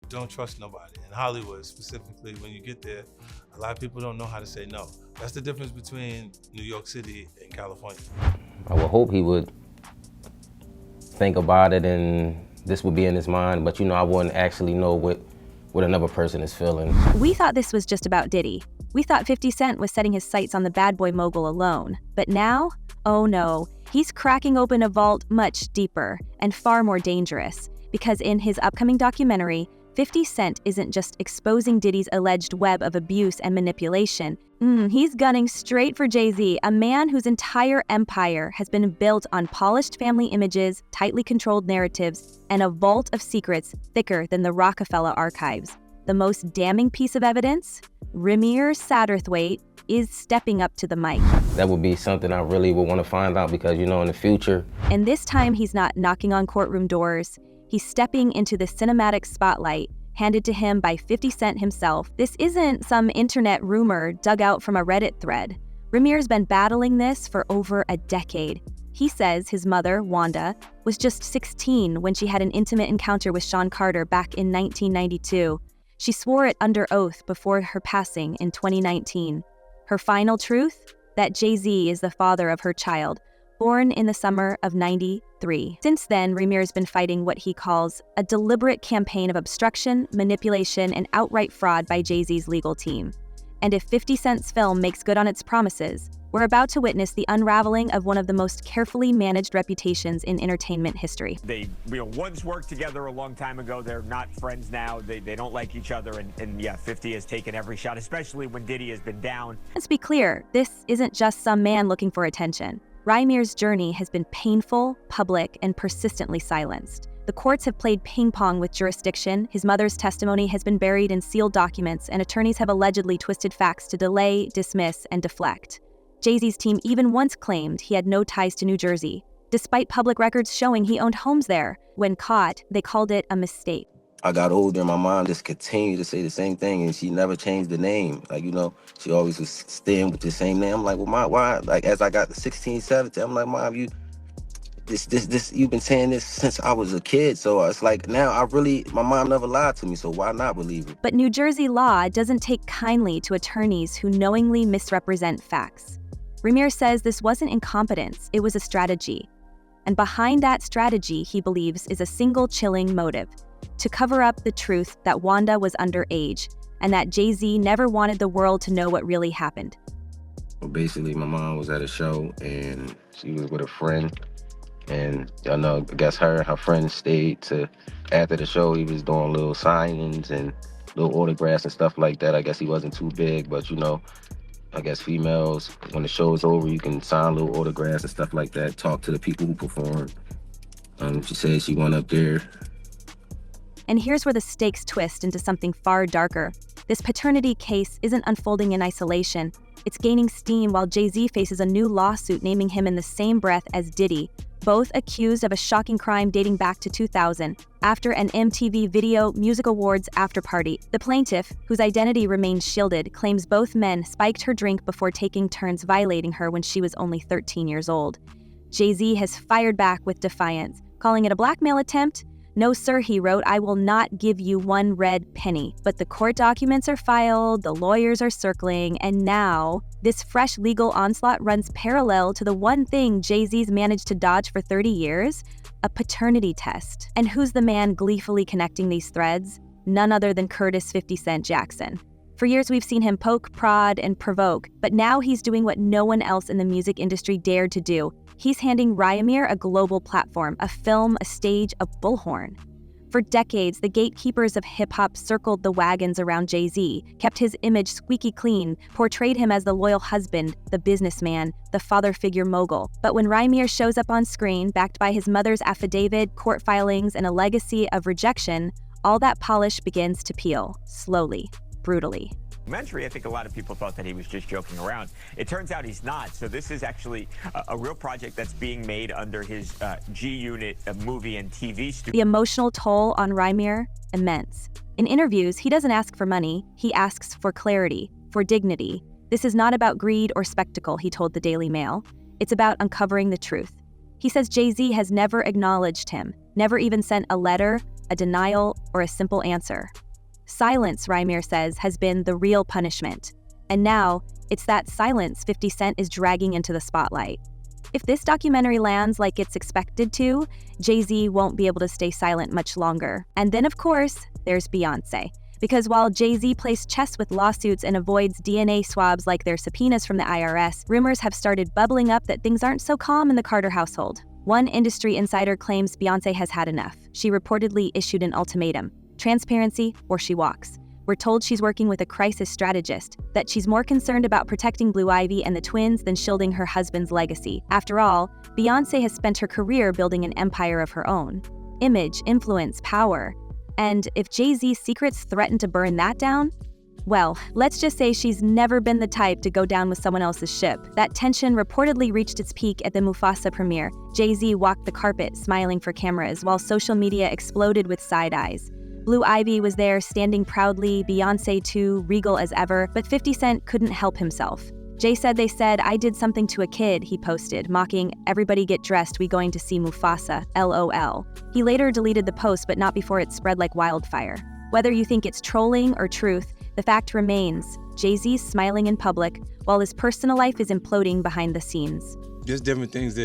don't trust nobody. In Hollywood, specifically, when you get there, a lot of people don't know how to say no. That's the difference between New York City and California. I would hope he would think about it and this would be in his mind, but I wouldn't actually know what another person is feeling. We thought this was just about Diddy. We thought 50 Cent was setting his sights on the bad boy mogul alone. But now, oh no, he's cracking open a vault much deeper and far more dangerous. Because in his upcoming documentary, 50 Cent isn't just exposing Diddy's alleged web of abuse and manipulation. He's gunning straight for Jay-Z, a man whose entire empire has been built on polished family images, tightly controlled narratives, and a vault of secrets thicker than the Rockefeller archives. The most damning piece of evidence? Rymir Satterthwaite is stepping up to the mic. That would be something I really would want to find out because, in the future. And this time he's not knocking on courtroom doors. He's stepping into the cinematic spotlight handed to him by 50 Cent himself. This isn't some internet rumor dug out from a Reddit thread. Rymir's been battling this for over a decade. He says his mother, Wanda, was just 16 when she had an intimate encounter with Sean Carter back in 1992. She swore it under oath before her passing in 2019. Her final truth? That Jay-Z is the father of her child, born in the summer of '93. Since then, Rymir's been fighting what he calls a deliberate campaign of obstruction, manipulation, and outright fraud by Jay-Z's legal team. And if 50 Cent's film makes good on its promises, we're about to witness the unraveling of one of the most carefully managed reputations in entertainment history. They once worked together a long time ago. They're not friends now. They don't like each other. And yeah, 50 has taken every shot, especially when Diddy has been down. Let's be clear, this isn't just some man looking for attention. Rymir's journey has been painful, public, and persistently silenced. The courts have played ping pong with jurisdiction, his mother's testimony has been buried in sealed documents, and attorneys have allegedly twisted facts to delay, dismiss, and deflect. Jay-Z's team even once claimed he had no ties to New Jersey, despite public records showing he owned homes there. When caught, they called it a mistake. I got older and my mom just continued to say the same thing and she never changed the name. She always was staying with the same name. I'm like, well, Mom, why? As I got to 16, 17, I'm like, Mom, you've been saying this since I was a kid. So it's like, now my mom never lied to me, so why not believe her? But New Jersey law doesn't take kindly to attorneys who knowingly misrepresent facts. Rymir says this wasn't incompetence, it was a strategy. And behind that strategy, he believes, is a single chilling motive: to cover up the truth that Wanda was underage and that Jay-Z never wanted the world to know what really happened. Well, basically, my mom was at a show and she was with a friend. And I guess her friend stayed after the show. He was doing little signings and little autographs and stuff like that. I guess he wasn't too big, but I guess females, when the show's over, you can sign little autographs and stuff like that, talk to the people who performed. She said she went up there. And here's where the stakes twist into something far darker. This paternity case isn't unfolding in isolation. It's gaining steam while Jay-Z faces a new lawsuit naming him in the same breath as Diddy, both accused of a shocking crime dating back to 2000, after an MTV Video Music Awards after-party. The plaintiff, whose identity remains shielded, claims both men spiked her drink before taking turns violating her when she was only 13 years old. Jay-Z has fired back with defiance, calling it a blackmail attempt. "No, sir," he wrote, "I will not give you one red penny." But the court documents are filed, the lawyers are circling, and now this fresh legal onslaught runs parallel to the one thing Jay-Z's managed to dodge for 30 years, a paternity test. And who's the man gleefully connecting these threads? None other than Curtis 50 Cent Jackson. For years, we've seen him poke, prod, and provoke, but now he's doing what no one else in the music industry dared to do. He's handing Rymir a global platform, a film, a stage, a bullhorn. For decades, the gatekeepers of hip-hop circled the wagons around Jay-Z, kept his image squeaky clean, portrayed him as the loyal husband, the businessman, the father figure mogul. But when Rymir shows up on screen, backed by his mother's affidavit, court filings, and a legacy of rejection, all that polish begins to peel, slowly, brutally. I think a lot of people thought that he was just joking around. It turns out he's not. So this is actually a real project that's being made under his G-Unit movie and TV studio. The emotional toll on Rymir, immense. In interviews, he doesn't ask for money. He asks for clarity, for dignity. This is not about greed or spectacle, he told the Daily Mail. It's about uncovering the truth. He says Jay-Z has never acknowledged him, never even sent a letter a denial, or a simple answer. Silence, Rymir says, has been the real punishment. And now, it's that silence 50 Cent is dragging into the spotlight. If this documentary lands like it's expected to, Jay-Z won't be able to stay silent much longer. And then, of course, there's Beyoncé. Because while Jay-Z plays chess with lawsuits and avoids DNA swabs like their subpoenas from the IRS, rumors have started bubbling up that things aren't so calm in the Carter household. One industry insider claims Beyoncé has had enough. She reportedly issued an ultimatum: transparency or she walks. We're told she's working with a crisis strategist, that she's more concerned about protecting Blue Ivy and the twins than shielding her husband's legacy. After all, Beyoncé has spent her career building an empire of her own. Image, influence, power. And if Jay-Z's secrets threaten to burn that down, well, let's just say she's never been the type to go down with someone else's ship. That tension reportedly reached its peak at the Mufasa premiere. Jay-Z walked the carpet, smiling for cameras, while social media exploded with side eyes. Blue Ivy was there, standing proudly, Beyoncé too, regal as ever, but 50 Cent couldn't help himself. Jay said they said, "I did something to a kid," he posted, mocking, "Everybody get dressed, we going to see Mufasa, LOL. He later deleted the post, but not before it spread like wildfire. Whether you think it's trolling or truth, the fact remains, Jay-Z's smiling in public, while his personal life is imploding behind the scenes. There's different things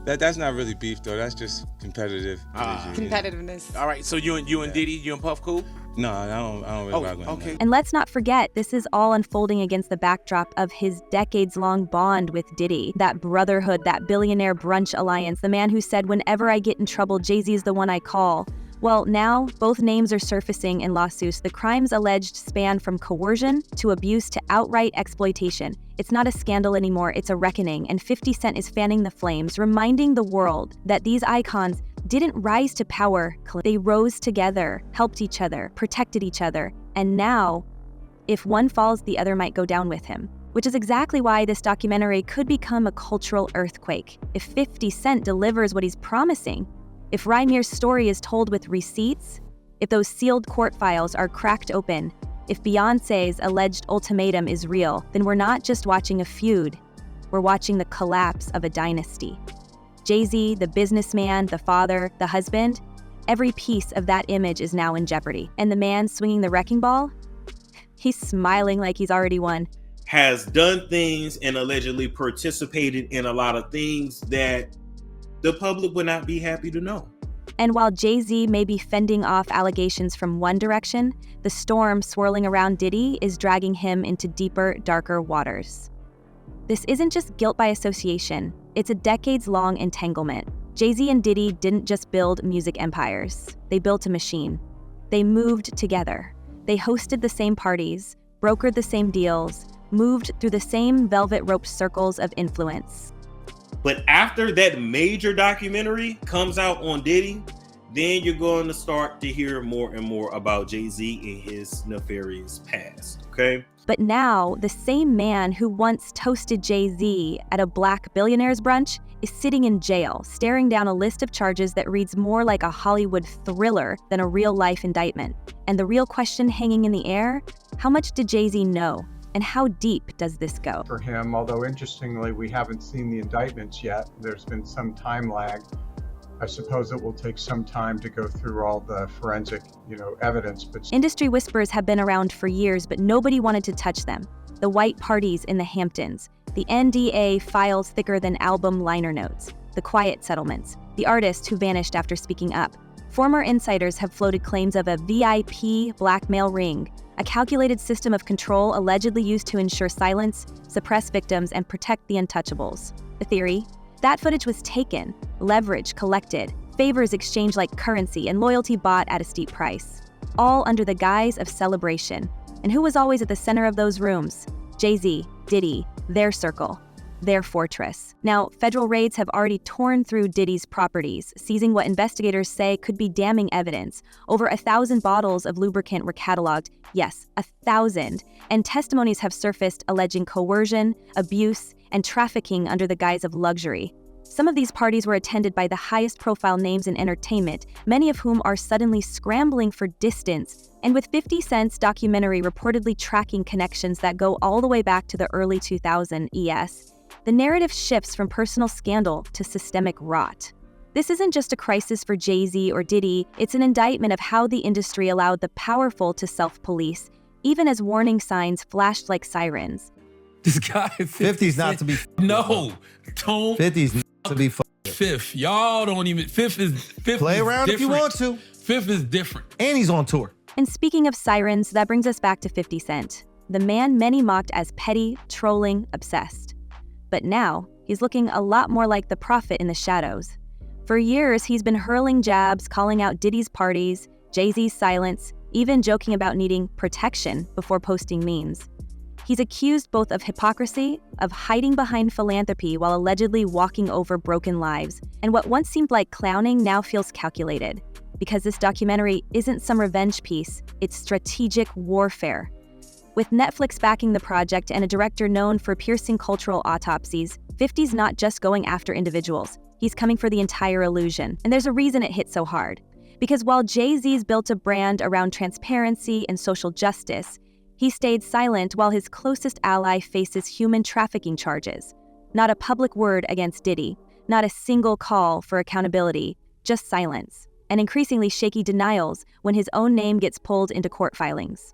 that's not really beef though, that's just competitive. Competitiveness. All right, so you and Diddy, you and Puff cool? No, I don't really rock with him. Okay. And let's not forget, this is all unfolding against the backdrop of his decades-long bond with Diddy. That brotherhood, that billionaire brunch alliance, the man who said, "Whenever I get in trouble, Jay-Z is the one I call." Well, now, both names are surfacing in lawsuits. The crimes alleged span from coercion to abuse to outright exploitation. It's not a scandal anymore, it's a reckoning, and 50 Cent is fanning the flames, reminding the world that these icons didn't rise to power. They rose together, helped each other, protected each other, and now, if one falls, the other might go down with him. Which is exactly why this documentary could become a cultural earthquake. If 50 Cent delivers what he's promising, if Rymir's story is told with receipts, if those sealed court files are cracked open, if Beyoncé's alleged ultimatum is real, then we're not just watching a feud, we're watching the collapse of a dynasty. Jay-Z, the businessman, the father, the husband, every piece of that image is now in jeopardy. And the man swinging the wrecking ball, he's smiling like he's already won. Has done things and allegedly participated in a lot of things that the public would not be happy to know. And while Jay-Z may be fending off allegations from one direction, the storm swirling around Diddy is dragging him into deeper, darker waters. This isn't just guilt by association, it's a decades-long entanglement. Jay-Z and Diddy didn't just build music empires, they built a machine. They moved together. They hosted the same parties, brokered the same deals, moved through the same velvet-roped circles of influence. But after that major documentary comes out on Diddy, then you're going to start to hear more and more about Jay-Z and his nefarious past, okay? But now, the same man who once toasted Jay-Z at a black billionaires brunch is sitting in jail, staring down a list of charges that reads more like a Hollywood thriller than a real-life indictment. And the real question hanging in the air, how much did Jay-Z know? And how deep does this go? For him, although interestingly, we haven't seen the indictments yet. There's been some time lag. I suppose it will take some time to go through all the forensic, evidence. But industry whispers have been around for years, but nobody wanted to touch them. The white parties in the Hamptons, the NDA files thicker than album liner notes, the quiet settlements, the artists who vanished after speaking up. Former insiders have floated claims of a VIP blackmail ring, a calculated system of control allegedly used to ensure silence, suppress victims, and protect the untouchables. The theory? That footage was taken, leverage collected, favors exchanged like currency, and loyalty bought at a steep price. All under the guise of celebration. And who was always at the center of those rooms? Jay-Z, Diddy, their circle, their fortress. Now, federal raids have already torn through Diddy's properties, seizing what investigators say could be damning evidence. Over 1,000 bottles of lubricant were cataloged. Yes, 1,000. And testimonies have surfaced alleging coercion, abuse, and trafficking under the guise of luxury. Some of these parties were attended by the highest profile names in entertainment, many of whom are suddenly scrambling for distance. And with 50 Cent's documentary reportedly tracking connections that go all the way back to the early 2000s, the narrative shifts from personal scandal to systemic rot. This isn't just a crisis for Jay-Z or Diddy, it's an indictment of how the industry allowed the powerful to self-police, even as warning signs flashed like sirens. This guy, 50's not to be No, don't. 50's not to be Fifth. Y'all don't even, Fifth play is around different. if you want to. Fifth is different. And he's on tour. And speaking of sirens, that brings us back to 50 Cent, the man many mocked as petty, trolling, obsessed. But now, he's looking a lot more like the prophet in the shadows. For years, he's been hurling jabs, calling out Diddy's parties, Jay-Z's silence, even joking about needing protection before posting memes. He's accused both of hypocrisy, of hiding behind philanthropy while allegedly walking over broken lives, and what once seemed like clowning now feels calculated. Because this documentary isn't some revenge piece, it's strategic warfare. With Netflix backing the project and a director known for piercing cultural autopsies, 50's not just going after individuals, he's coming for the entire illusion. And there's a reason it hit so hard. Because while Jay-Z's built a brand around transparency and social justice, he stayed silent while his closest ally faces human trafficking charges. Not a public word against Diddy, not a single call for accountability, just silence, and increasingly shaky denials when his own name gets pulled into court filings.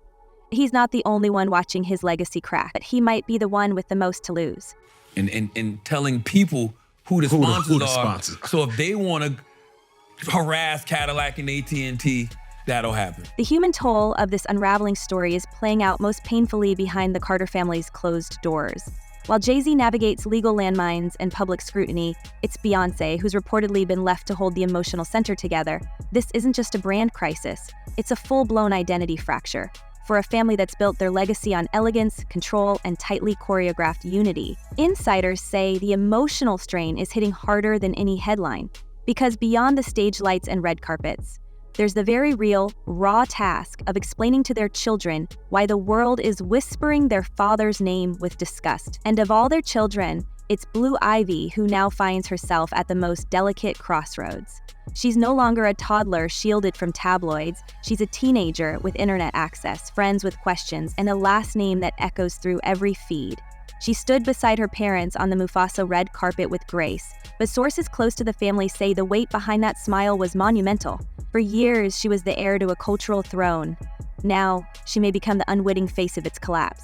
He's not the only one watching his legacy crack, but he might be the one with the most to lose. And telling people who the sponsors are, so if they want to harass Cadillac and AT&T, that'll happen. The human toll of this unraveling story is playing out most painfully behind the Carter family's closed doors. While Jay-Z navigates legal landmines and public scrutiny, it's Beyoncé who's reportedly been left to hold the emotional center together. This isn't just a brand crisis, it's a full-blown identity fracture for a family that's built their legacy on elegance, control, and tightly choreographed unity. Insiders say the emotional strain is hitting harder than any headline, because beyond the stage lights and red carpets, there's the very real, raw task of explaining to their children why the world is whispering their father's name with disgust. And of all their children, it's Blue Ivy who now finds herself at the most delicate crossroads. She's no longer a toddler shielded from tabloids. She's a teenager with internet access, friends with questions, and a last name that echoes through every feed. She stood beside her parents on the Mufasa red carpet with grace, but sources close to the family say the weight behind that smile was monumental. For years, she was the heir to a cultural throne. Now, she may become the unwitting face of its collapse.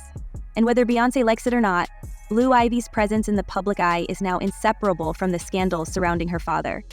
And whether Beyoncé likes it or not, Blue Ivy's presence in the public eye is now inseparable from the scandals surrounding her father.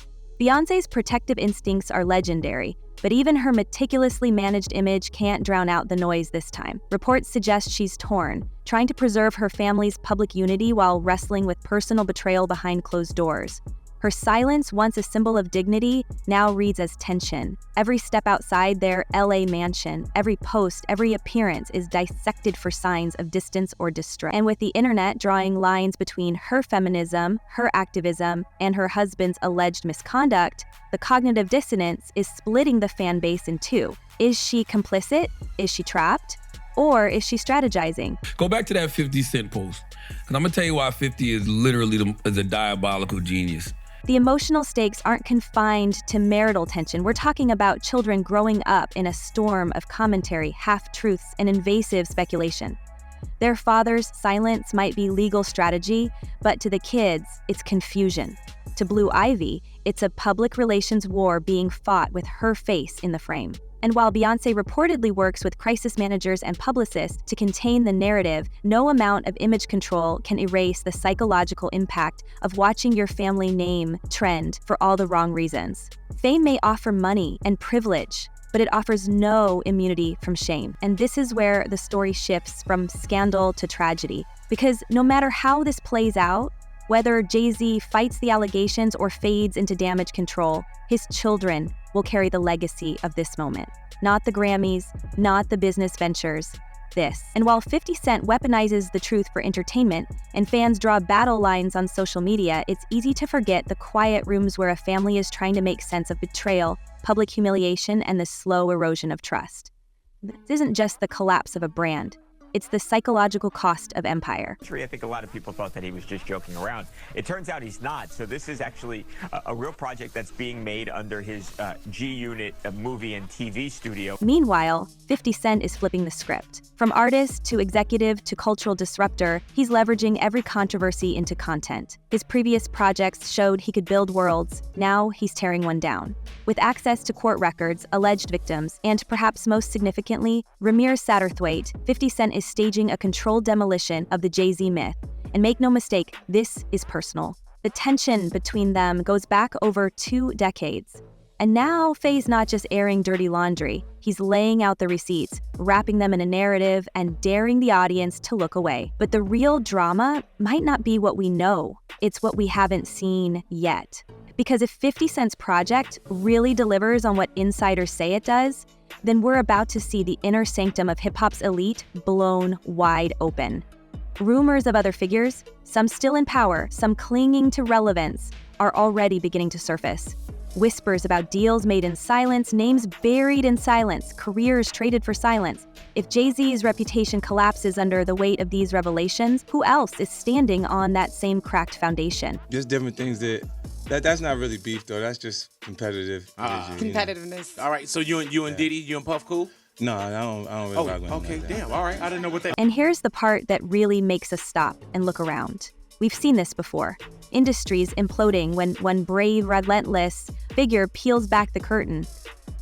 Beyoncé's protective instincts are legendary, but even her meticulously managed image can't drown out the noise this time. Reports suggest she's torn, trying to preserve her family's public unity while wrestling with personal betrayal behind closed doors. Her silence, once a symbol of dignity, now reads as tension. Every step outside their LA mansion, every post, every appearance is dissected for signs of distance or distress. And with the internet drawing lines between her feminism, her activism, and her husband's alleged misconduct, the cognitive dissonance is splitting the fan base in two. Is she complicit? Is she trapped? Or is she strategizing? Go back to that 50 Cent post, and I'm gonna tell you why 50 is literally a diabolical genius. The emotional stakes aren't confined to marital tension. We're talking about children growing up in a storm of commentary, half-truths, and invasive speculation. Their father's silence might be legal strategy, but to the kids, it's confusion. To Blue Ivy, it's a public relations war being fought with her face in the frame. And while Beyoncé reportedly works with crisis managers and publicists to contain the narrative, no amount of image control can erase the psychological impact of watching your family name trend for all the wrong reasons. Fame may offer money and privilege, but it offers no immunity from shame. And this is where the story shifts from scandal to tragedy. Because no matter how this plays out, whether Jay-Z fights the allegations or fades into damage control, his children will carry the legacy of this moment. Not the Grammys, not the business ventures, this. And while 50 Cent weaponizes the truth for entertainment and fans draw battle lines on social media, it's easy to forget the quiet rooms where a family is trying to make sense of betrayal, public humiliation, and the slow erosion of trust. This isn't just the collapse of a brand. It's the psychological cost of empire. I think a lot of people thought that he was just joking around. It turns out he's not. So this is actually a real project that's being made under his G-Unit movie and TV studio. Meanwhile, 50 Cent is flipping the script. From artist to executive to cultural disruptor, he's leveraging every controversy into content. His previous projects showed he could build worlds. Now he's tearing one down. With access to court records, alleged victims, and perhaps most significantly, Rymir Satterthwaite, 50 Cent is staging a controlled demolition of the Jay-Z myth. And make no mistake, this is personal. The tension between them goes back over 2 decades. And now Faye's not just airing dirty laundry. He's laying out the receipts, wrapping them in a narrative, and daring the audience to look away. But the real drama might not be what we know. It's what we haven't seen yet. Because if 50 Cent's project really delivers on what insiders say it does, then we're about to see the inner sanctum of hip-hop's elite blown wide open. Rumors of other figures, some still in power, some clinging to relevance, are already beginning to surface. Whispers about deals made in silence, names buried in silence, careers traded for silence. If Jay-Z's reputation collapses under the weight of these revelations, who else is standing on that same cracked foundation? Just different things that's not really beef though. That's just competitive. energy, you know? Competitiveness. All right, so you and Diddy, you and Puff cool? No, I don't really rock with him Okay, like that. damn. All right, I didn't know what that. And here's the part that really makes us stop and look around. We've seen this before. Industries imploding when one brave, relentless figure peels back the curtain.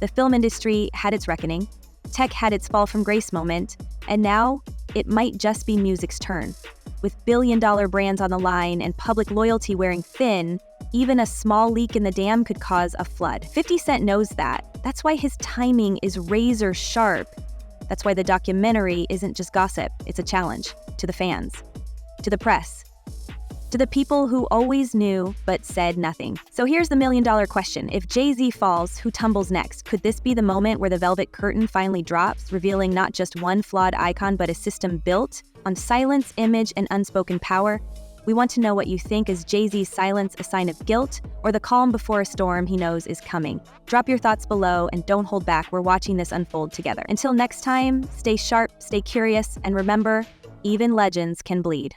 The film industry had its reckoning. Tech had its fall from grace moment. And now, it might just be music's turn. With billion-dollar brands on the line and public loyalty wearing thin, even a small leak in the dam could cause a flood. 50 Cent knows that. That's why his timing is razor sharp. That's why the documentary isn't just gossip, it's a challenge to the fans, to the press, to the people who always knew but said nothing. So here's the million-dollar question. If Jay-Z falls, who tumbles next? Could this be the moment where the velvet curtain finally drops, revealing not just one flawed icon but a system built on silence, image, and unspoken power? We want to know what you think. Is Jay-Z's silence a sign of guilt or the calm before a storm he knows is coming? Drop your thoughts below and don't hold back. We're watching this unfold together. Until next time, stay sharp, stay curious, and remember, even legends can bleed.